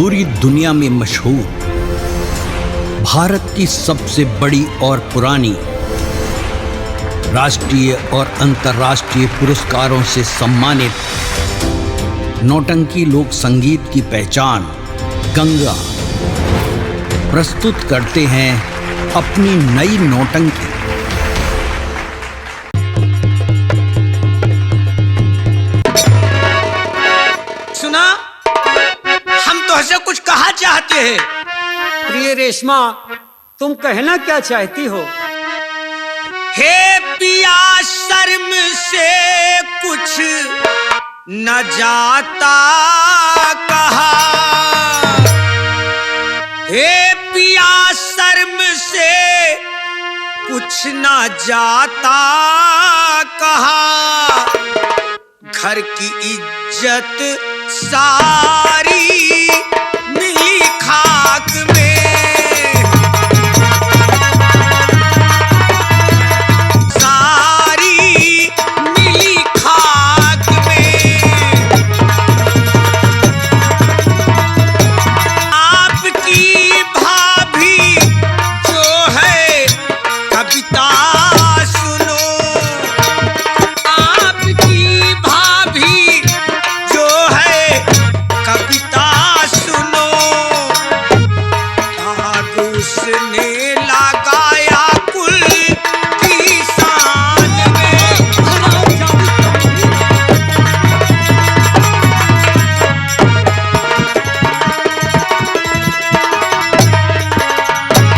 पूरी दुनिया में मशहूर, भारत की सबसे बड़ी और पुरानी, राष्ट्रीय और अंतर्राष्ट्रीय पुरस्कारों से सम्मानित नौटंकी लोक संगीत की पहचान गंगा प्रस्तुत करते हैं अपनी नई नौटंकी। सुना, हम तुझसे कुछ कहा चाहते हैं। प्रिय रेशमा, तुम कहना क्या चाहती हो? हे पिया, शर्म से कुछ न जाता कहा। हे पिया, शर्म से कुछ न जाता कहा। घर की इज्जत सारी मिली खाक में, सारी मिली खाक में। आपकी भाभी जो है कविता सुनो, आपकी भाभी जो है कविता सुनो। दाग उसने लगाया कुल की शान में।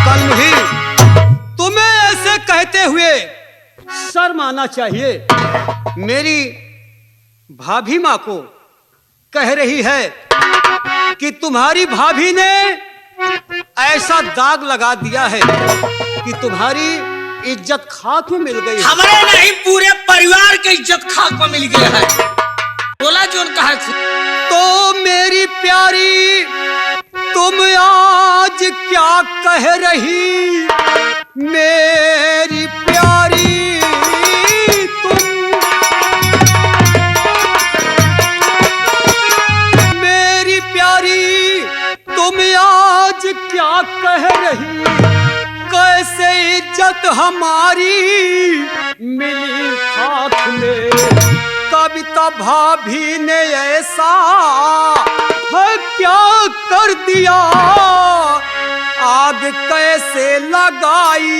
कल ही तुम्हें ऐसे कहते हुए शर्म आना चाहिए। मेरी भाभी माँ को कह रही है कि तुम्हारी भाभी ने ऐसा दाग लगा दिया है कि तुम्हारी इज्जत खाक में मिल गई है। हमारे नहीं, पूरे परिवार की इज्जत खाक में मिल गया है। बोला जो उनका है। तो मेरी प्यारी, तुम आज क्या कह रही? मेरी प्यारी, मेरी प्यारी, तुम आज क्या कह रही? कैसे इज्जत हमारी मिली खाक में? कविता भाभी ने ऐसा है क्या कर दिया? आग कैसे लगाई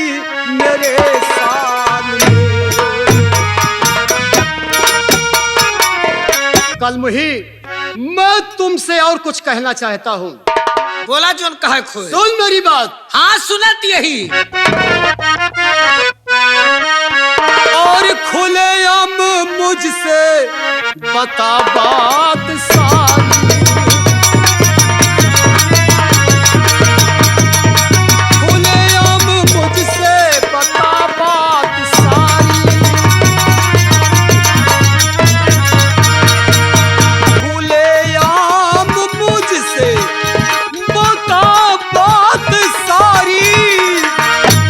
मेरे सामने? कलमुही, मैं तुमसे और कुछ कहना चाहता हूँ। बोला जो उनका है। खोए सुन मेरी बात। हाँ, सुनत यही। और खुलेआम मुझसे बता बात सारी। खुलेआम मुझसे बता बात सारी। खुलेआम मुझसे बता बात सारी।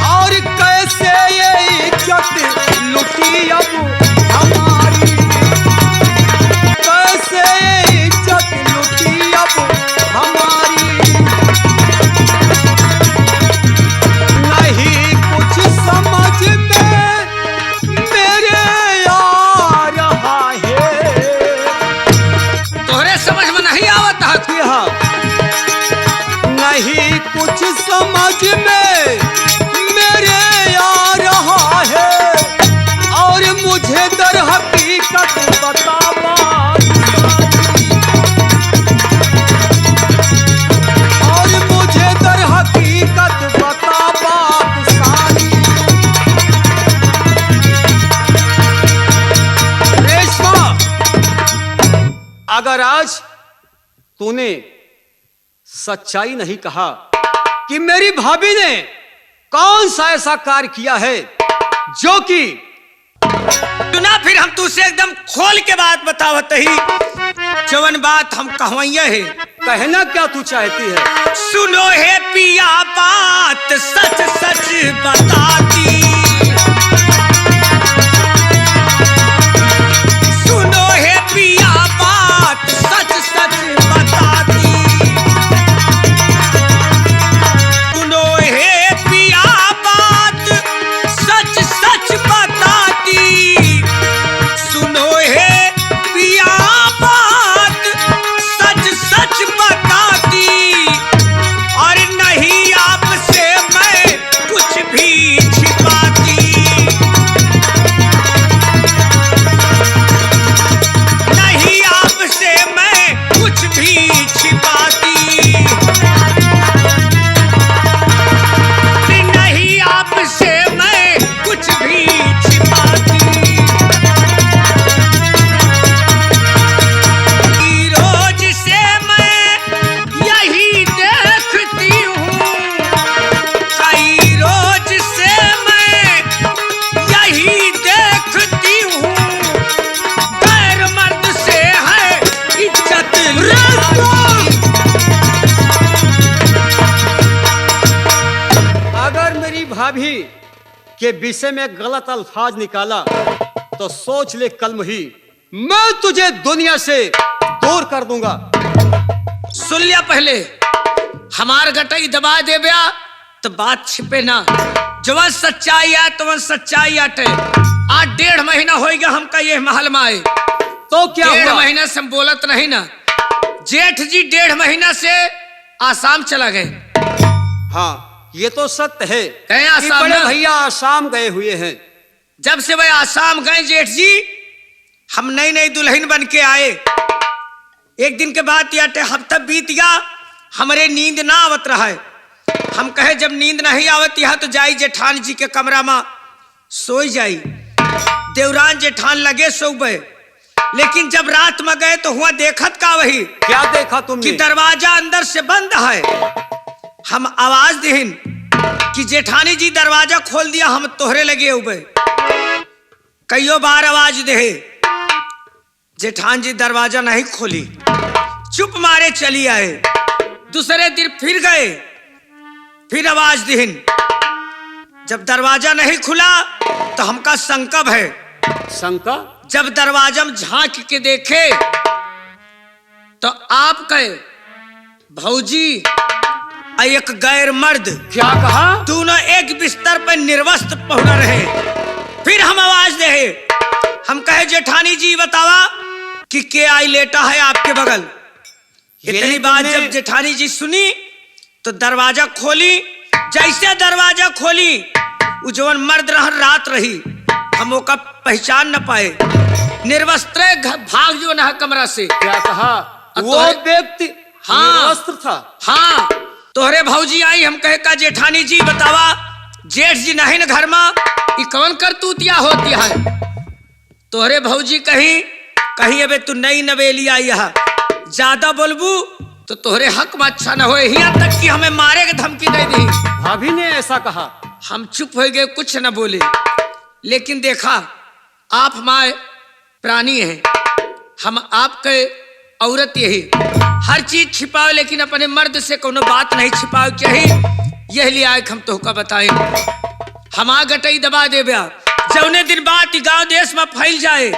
और कैसे ये इज्जत लुटी अब हमारी? कैसे इज्जत लुटी अब हमारी? नहीं कुछ समझ में मेरे आ रहा है। तोहरे समझ में नहीं आवत है। कि हाँ, नहीं कुछ समझ में मेरे आ रहा है। और मुझे दर हकीकत बता बात सारी। और मुझे दर हकीकत बता बात सारी। रेशमा, अगर आज तूने सच्चाई नहीं कहा कि मेरी भाभी ने कौन सा ऐसा कार्य किया है जो कि सुना, फिर हम तुझसे एकदम खोल के बात बतावत ही। जवन बात हम कहवैया है। कहना क्या तू चाहती है? सुनो हे पिया, बात सच सच बताती। सुनो हे पिया, बात सच सच बताती। भाभी के विषय में गलत अल्फाज निकाला तो सोच ले कल ही मैं तुझे दुनिया से दूर कर दूंगा। सुन लिया पहले, हमार गटई दबा दे ब्या तो बात छिपे ना। जवन सच्चाई है तो सच्चाई आटे। आज 1.5 महीना हो गया हमका ये महल में आए, तो क्या 1.5 हुआ? महीना से हम बोलत नहीं ना। जेठ जी 1.5 महीना से आसाम चला गए। हाँ, ये तो सत्य है गए कि आसाम बड़े ना? भैया आसाम गए हुए हैं। जब से वह आसाम गए जेठ जी, हम नई नई दुल्हन बन के आए। एक दिन के बाद या हफ्ता बीत गया, हमारे नींद ना आवत रहा है। हम कहे जब नींद नहीं आवत यहाँ तो जाई जेठान जी के कमरा में सोई जाई। देवरान जेठान लगे सोबे, लेकिन जब रात में गए तो हुआ देखत का वही क्या देखा कि तुमने? दरवाजा अंदर से बंद है। हम आवाज देहिन कि जेठानी जी दरवाजा खोल दिया, हम तोहरे लगे उबे। कईयों बार आवाज दे, जेठान जी दरवाजा नहीं खोली, चुप मारे चली आए। दूसरे दिन फिर गए, फिर आवाज देहिन। जब दरवाजा नहीं खुला तो हमका संकब है। शंका? जब दरवाजा में झांक के देखे तो आप कहे भौजी एक गैर मर्द क्या कहा? दोनों एक बिस्तर पर निर्वस्त्र पहुना रहे। फिर हम आवाज दे, हम कहे जेठानी जी बतावा कि के आई लेटा है आपके बगल। इतनी बात जब जेठानी जी सुनी तो दरवाजा खोली। जैसे दरवाजा खोली, वो जवन मर्द रात रही, हम ओका पहचान न पाए। निर्वस्त्र भाग जो न कमरा से। क्या कहा? वो व्यक्ति हाँ। निर्वस्त्र था। हाँ, तोहरे भौजी आई। हम कहे का जेठानी जी बतावा, जेठ जी नहीं न घर में, ये कौन करतूतिया होती है? तोहरे भौजी कहीं अबे तू नई नवेली आई है, ज्यादा बोलबू तो तोहरे हक में अच्छा न हो। यहाँ तक कि हमें मारे के धमकी दे दी। भाभी ने ऐसा कहा। हम चुप हो गए, कुछ न बोले। लेकिन देखा, आप हमारे प्राणी हैं, हम आपके औरत यही हर चीज छिपाओ, लेकिन अपने मर्द से कोनो बात नहीं छिपाओ चाहिए। यह लिया हम तोहका बताए। हमार गटई दबा दे ब्या, जौने दिन बात गांव देश में फैल जाए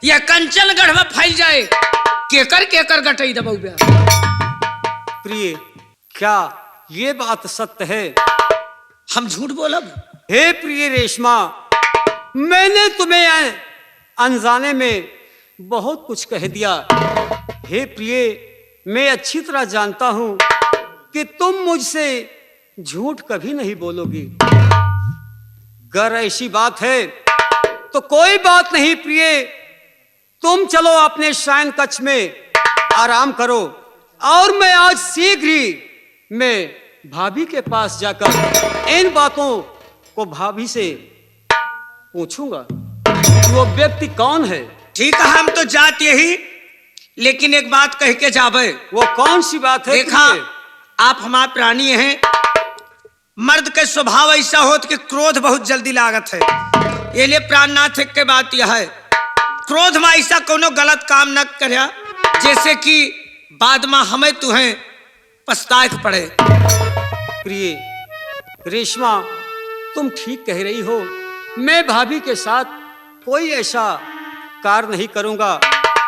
या कंचनगढ़ में फैल जाए, केकर केकर गटई दबाऊ ब्या। प्रिय, क्या ये बात सत्य है? हम झूठ बोलब? हे प्रिय रेशमा, मैंने तुम्हें अनजाने में बहुत कुछ कह दिया। हे प्रिय, मैं अच्छी तरह जानता हूं कि तुम मुझसे झूठ कभी नहीं बोलोगी। अगर ऐसी बात है तो कोई बात नहीं प्रिय, तुम चलो अपने शयन कक्ष में आराम करो, और मैं आज शीघ्र ही मैं भाभी के पास जाकर इन बातों को भाभी से पूछूंगा कि वो व्यक्ति कौन है। ठीक है, हम तो जात यही, लेकिन एक बात कह के जाबे। वो कौन सी बात है? देखा, आप हमारे प्राणी हैं। मर्द के स्वभाव ऐसा हो कि क्रोध बहुत जल्दी लागत है। ये लिए प्राणनाथ के बात यह है, क्रोध में ऐसा कोनो गलत काम न करया जैसे कि बाद में हमें तुम्हें पछताए पड़े। प्रिय रेशमा, तुम ठीक कह रही हो। मैं भाभी के साथ कोई ऐसा कार्य नहीं करूंगा।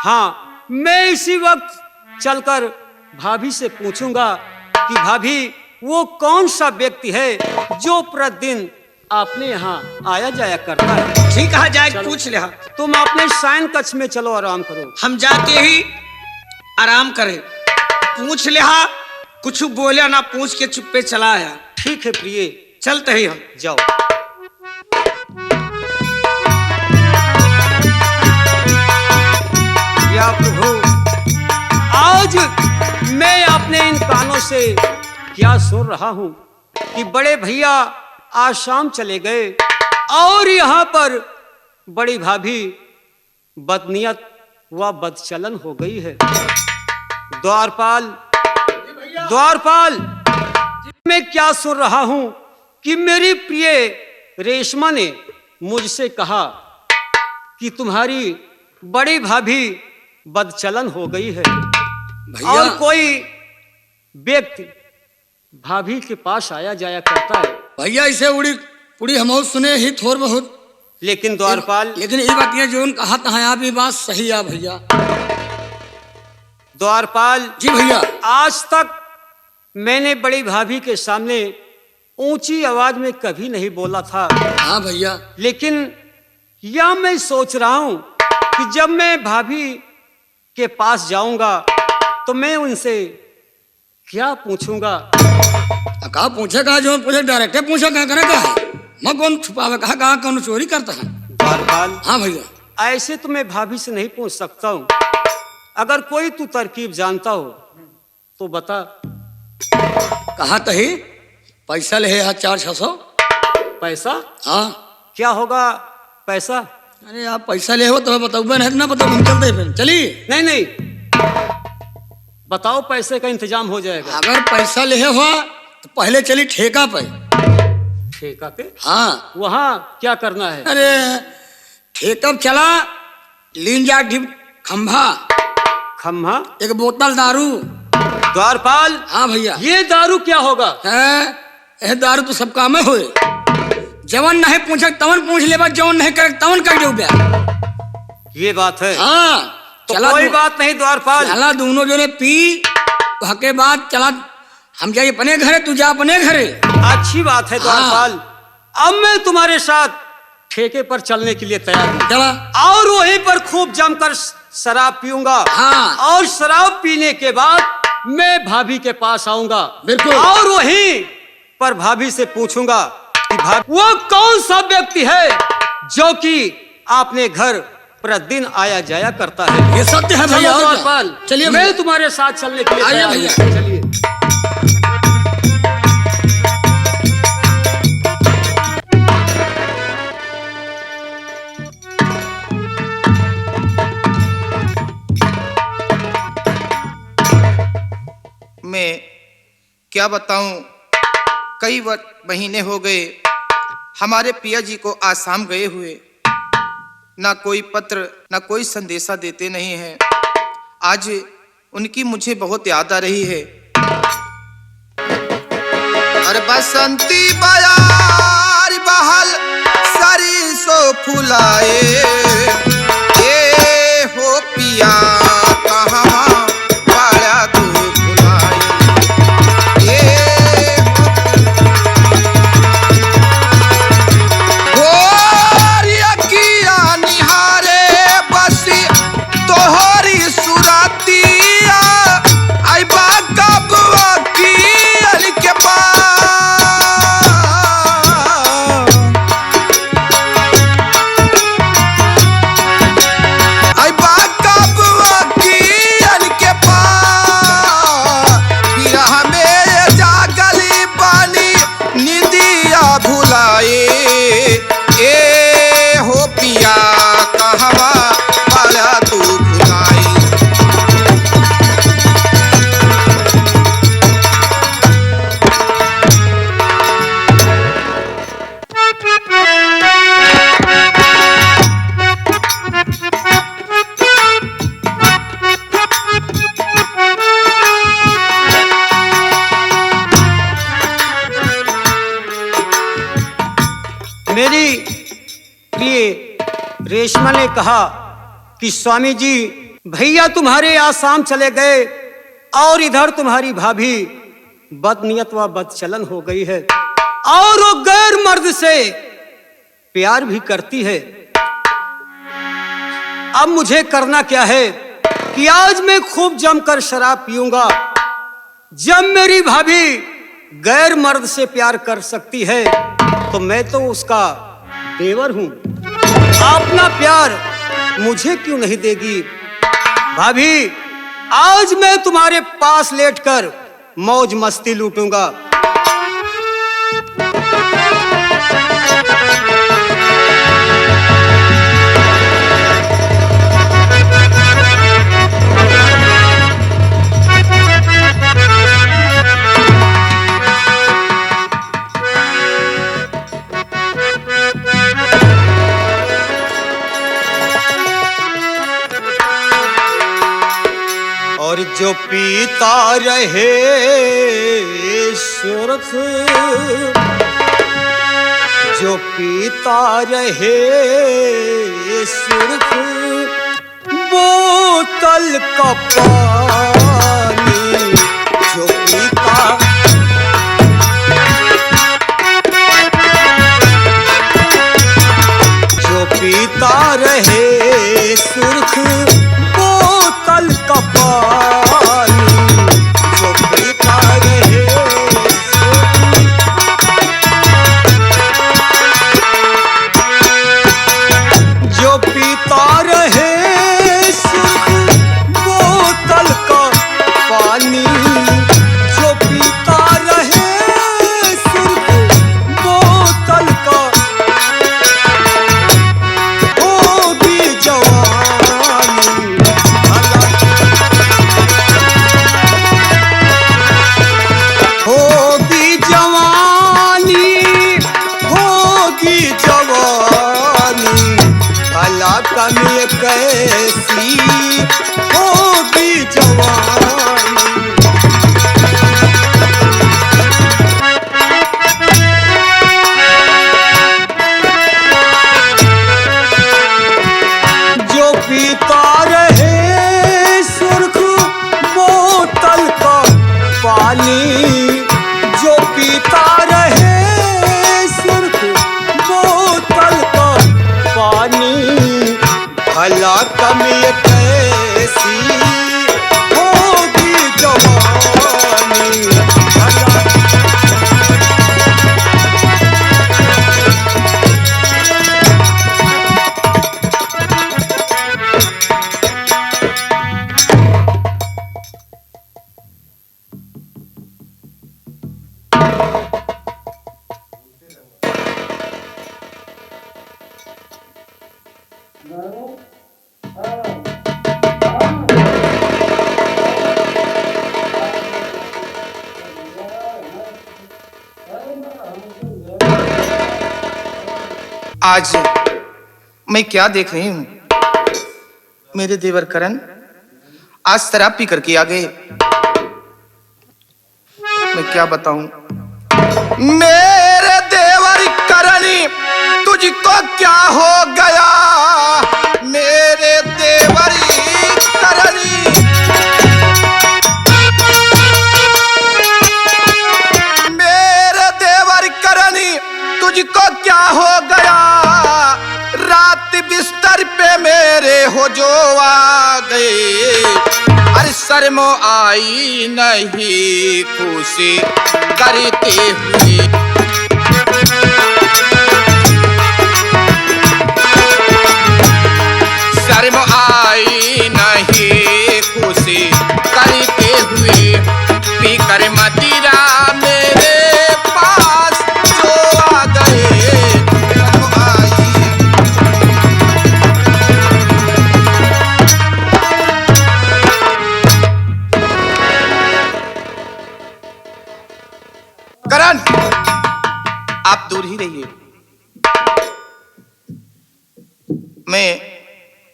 हाँ, मैं इसी वक्त चलकर भाभी से पूछूंगा कि भाभी वो कौन सा व्यक्ति है जो प्रतिदिन आपने यहाँ आया जाया करता है। ठीक है, जाए पूछ ले। तुम अपने शयन कक्ष में चलो, आराम करो। हम जाते ही आराम करे। पूछ ले, कुछ बोला ना, पूछ के चुप्पे चला आया। ठीक है प्रिय, चलते ही हम। जाओ। या प्रभु, आज मैं अपने इन कानों से क्या सुन रहा हूं कि बड़े भैया आसाम चले गए और यहाँ पर बड़ी भाभी बदनीयत व बदचलन हो गई है। द्वारपाल, मैं क्या सुन रहा हूं कि मेरी प्रिय रेशमा ने मुझसे कहा कि तुम्हारी बड़ी भाभी बदचलन हो गई है और कोई व्यक्ति भाभी के पास आया जाया करता है। भैया इसे उड़ी पूरी हम सुने ही थोड़ बहुत, लेकिन द्वारपाल, लेकिन ये बात जो कहा है आप, ये बात सही है भैया। द्वारपाल जी भैया, आज तक मैंने बड़ी भाभी के सामने ऊंची आवाज में कभी नहीं बोला था। हाँ भैया, लेकिन यह मैं सोच रहा हूं कि जब मैं भाभी के पास जाऊंगा तो मैं उनसे क्या पूछूंगा। कहा पूछेगा, जो पूछे डायरेक्ट पूछेगा, करेगा मैं कौन छुपावे, कहा कौन चोरी करता है। द्वारपाल, हाँ भैया, ऐसे तो मैं भाभी से नहीं पूछ सकता हूँ। अगर कोई तू तरकीब जानता हो तो बता। कहा तो ही पैसा ले 400-600 पैसा? हाँ, क्या होगा पैसा? अरे आप पैसा ले हो तो बताओ, नहीं ना बताओ, हम चलते हैं चलिए। नहीं नहीं, बताओ, पैसे का इंतजाम हो जाएगा। अगर पैसा ले हुआ तो पहले चली ठेका पे। ठेका पे? हाँ, वहाँ क्या करना है? अरे ठेका चला, लीन जा खंभा, खम्भा, एक बोतल दारू। द्वारपाल, हाँ भैया, ये दारू क्या होगा? है दारू तो सब काम में होए, जवन नहीं पूछे तवन पूछ ले, जवन नहीं करे तवन कर दो। ये बात है। हाँ, तो चला कोई बात नहीं द्वारपाल, चला दोनों जो ने पी, के बाद चला हम जाइए अपने घरे, तू जा अपने घरे। अच्छी बात है द्वारपाल। अब मैं तुम्हारे साथ ठेके पर चलने के लिए तैयार हूँ। चला, और वहीं पर खूब जमकर शराब पीऊंगा। हाँ, और शराब पीने के बाद मैं भाभी के पास आऊंगा। बिल्कुल। और वहीं पर भाभी से पूछूंगा कि भाभी वो कौन सा व्यक्ति है जो कि आपने घर प्रतिदिन आया जाया करता है। ये सत्य है भैया। चलो द्वारपाल, चलिए मैं तुम्हारे साथ चलने के लिए आइए तैयार हूं। भैया। चलिए। मैं क्या बताऊं, कई महीने हो गए हमारे पिया जी को आसाम गए हुए, ना कोई पत्र ना कोई संदेशा देते नहीं हैं। आज उनकी मुझे बहुत याद आ रही है। अरे बसंती बयार बहल सरिसो फुलाए, ये हो पिया कहाँ पाया तू फुलाए, ये गोरिया किया निहारे बसी तोहरी सुरातिया, आई बाका बुआ की अल के पास, आई बाका बुआ की अल के पास, बिरह में जागली बानी निदिया भुलाए, ए हो पिया कहवा पाया तू भुलाए। मेरी प्रिय रेशमा ने कहा कि स्वामी जी, भैया तुम्हारे आसाम चले गए और इधर तुम्हारी भाभी बदनीयत व बदचलन हो गई है और वो गैर मर्द से प्यार भी करती है। अब मुझे करना क्या है कि आज मैं खूब जमकर शराब पीऊंगा। जब मेरी भाभी गैर मर्द से प्यार कर सकती है तो मैं तो उसका देवर हूं। अपना प्यार मुझे क्यों नहीं देगी? भाभी, आज मैं तुम्हारे पास लेटकर मौज मस्ती लूटूंगा। और जो पीता रहे सुरख जो पीता रहे सुर्ख बोतल का पानी, जो पीता रहे सुर्ख बोतल का पानी, जो पीता रहे जो पीता रहे सुर्ख बोतल का पानी, जो पीता रहे सुर्ख बोतल का कमी कैसी होगी जवानी। जो पीता रहे सुर्ख बोतल का पानी, जो पीता रहे सुर्ख बोतल का पानी, भला कमी कैसी होगी जवानी। भला आज मैं क्या देख रही हूँ, मेरे देवर करण आज शराब पी करके आ गए। मैं क्या बताऊं, मेरे देवर करणी तुझको क्या हो गया, मेरे देवर करणी मेरे देवर करणी तुझको क्या हो गया, रात बिस्तर पे मेरे हो जो आ गए, अरे शर्म आई नहीं खुशी करते हुए, शर्म आई नहीं खुशी करते हुए, पीकर मदिरा मेरे पास जो आ गए, शर्म आई। करण आप दूर ही रहिए, मैं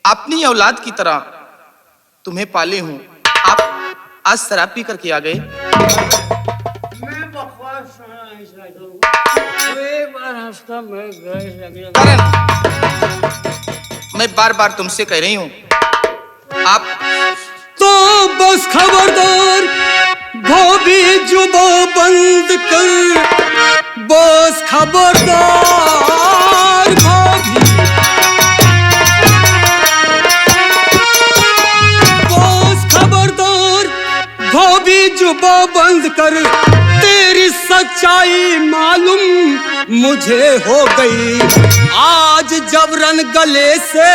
अपनी औलाद की तरह तुम्हें पाले हूं, आप आज शराब पी करके आ गए। मैं बकवास करण मैं बार बार तुमसे कह रही हूं, आप तो बस खबरदार धोबी जुबा बंद कर, बस खबरदार धोबी, बस खबरदार धोबी जुबा बंद कर, तेरी सच्चाई मालूम मुझे हो गई, आज जबरन गले से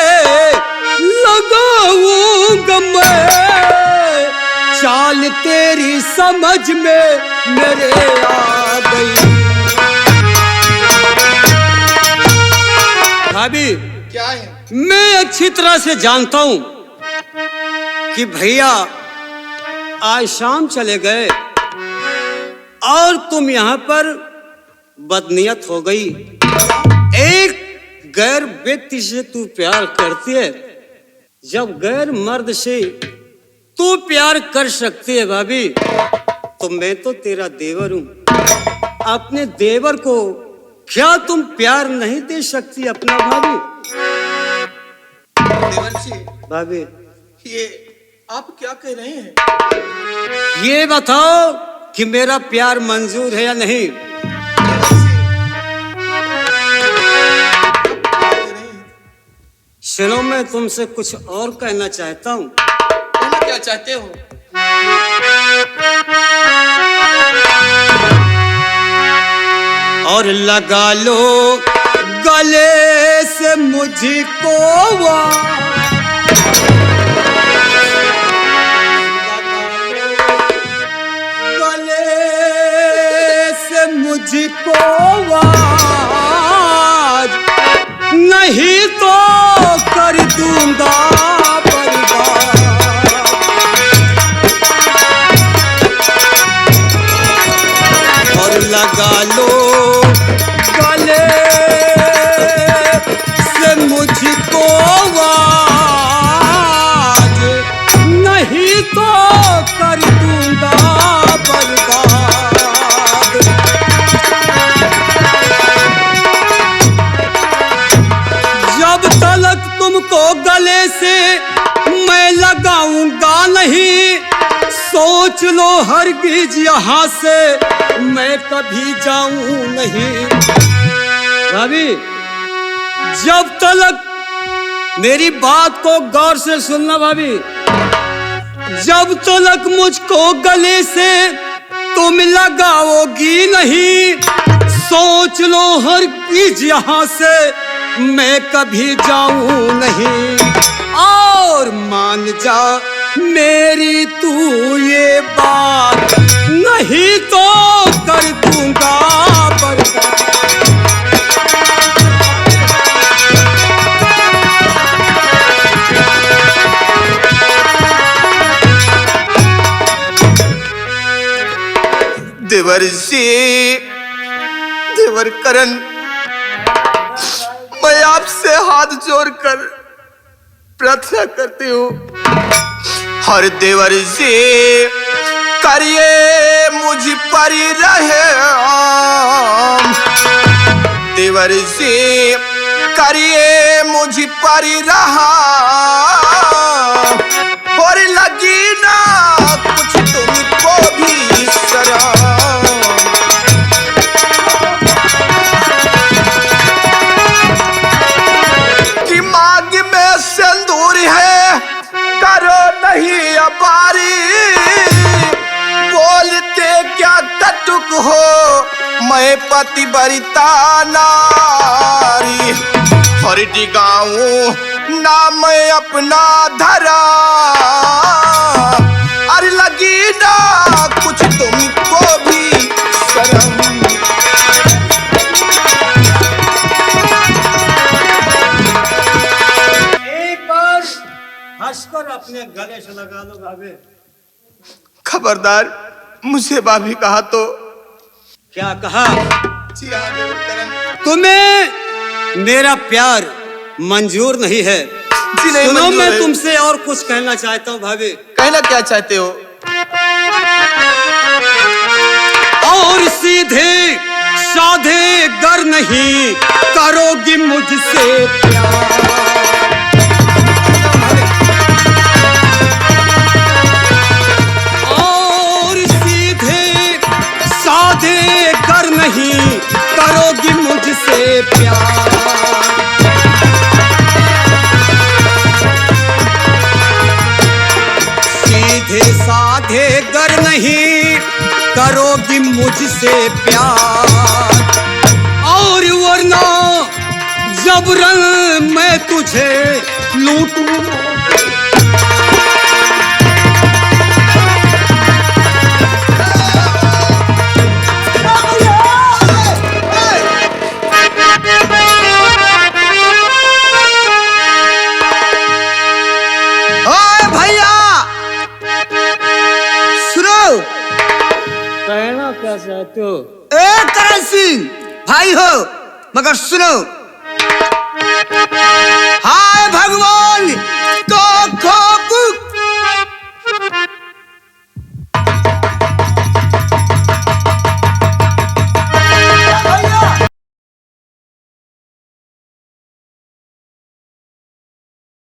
लगाऊंगा मैं, चाल तेरी समझ में मेरे आ गई। भाभी क्या है? मैं अच्छी तरह से जानता हूं कि भैया आज शाम चले गए और तुम यहाँ पर बदनीयत हो गई, एक गैर व्यक्ति से तू प्यार करती है, जब गैर मर्द से तू प्यार कर सकती है भाभी, तो मैं तो तेरा देवर हूं, अपने देवर को क्या तुम प्यार नहीं दे सकती अपना भाभी? देवर जी, भाभी ये आप क्या कह रहे हैं? ये बताओ कि मेरा प्यार मंजूर है या नहीं? सुनो, मैं तुमसे कुछ और कहना चाहता हूँ। कहना क्या चाहते हो? और लगा लो गले से मुझको गले से मुझको आज, नहीं तो कर दूंगा बर्बाद। और लगा लो गले से मुझको आज, नहीं तो कर दूंगा बर्बाद। जब तलक तुमको गले से मैं लगाऊंगा नहीं, सोच लो हरगिज यहाँ से मैं कभी जाऊं नहीं। भाभी, जब तलक मेरी बात को गौर से सुनना भाभी, जब तलक मुझको गले से तुम लगाओगी नहीं, सोच लो हरगिज यहाँ से मैं कभी जाऊं नहीं। और मान जा मेरी तू ये बात, नहीं तो कर दूंगा बर्बाद। देवर जी, देवर करण, मैं आपसे हाथ जोड़कर प्रार्थना करती हूँ। हर देवर जी करिए मुझ पर रहम, देवर जी करिए मुझ पर रहम, और लगी ना कुछ तुमको भी शरम। कि मांग में सिंदूर है करो नहीं अबारी, बोलते क्या कटुक हो मैं पतिव्रता नारी। हर डिगाऊं नाम अपना धरा, अरे लगी ना कुछ तुमको भी शर्म। एक बार हंसकर अपने गले से लगा लो भाभी। खबरदार मुझे भाभी कहा तो। क्या कहा? जी हाँ देवर करण। तुम्हें मेरा प्यार मंजूर नहीं है। जी नहीं सुनो, मंजूर मैं है। तुमसे और कुछ कहना चाहता हूँ भाभी। कहना क्या चाहते हो? और सीधे साधे गर नहीं करोगी मुझसे प्यार। और सीधे साधे गर नहीं करोगी मुझसे प्यार। सीधे साधे गर नहीं करोगी मुझसे प्यार, और वरना जबरन मैं तुझे लूटूं। ओए भैया सुनो। कहना क्या चाहते हो? ए करण सिंह भाई हो, मगर सुनो। हाय भगवान तो खो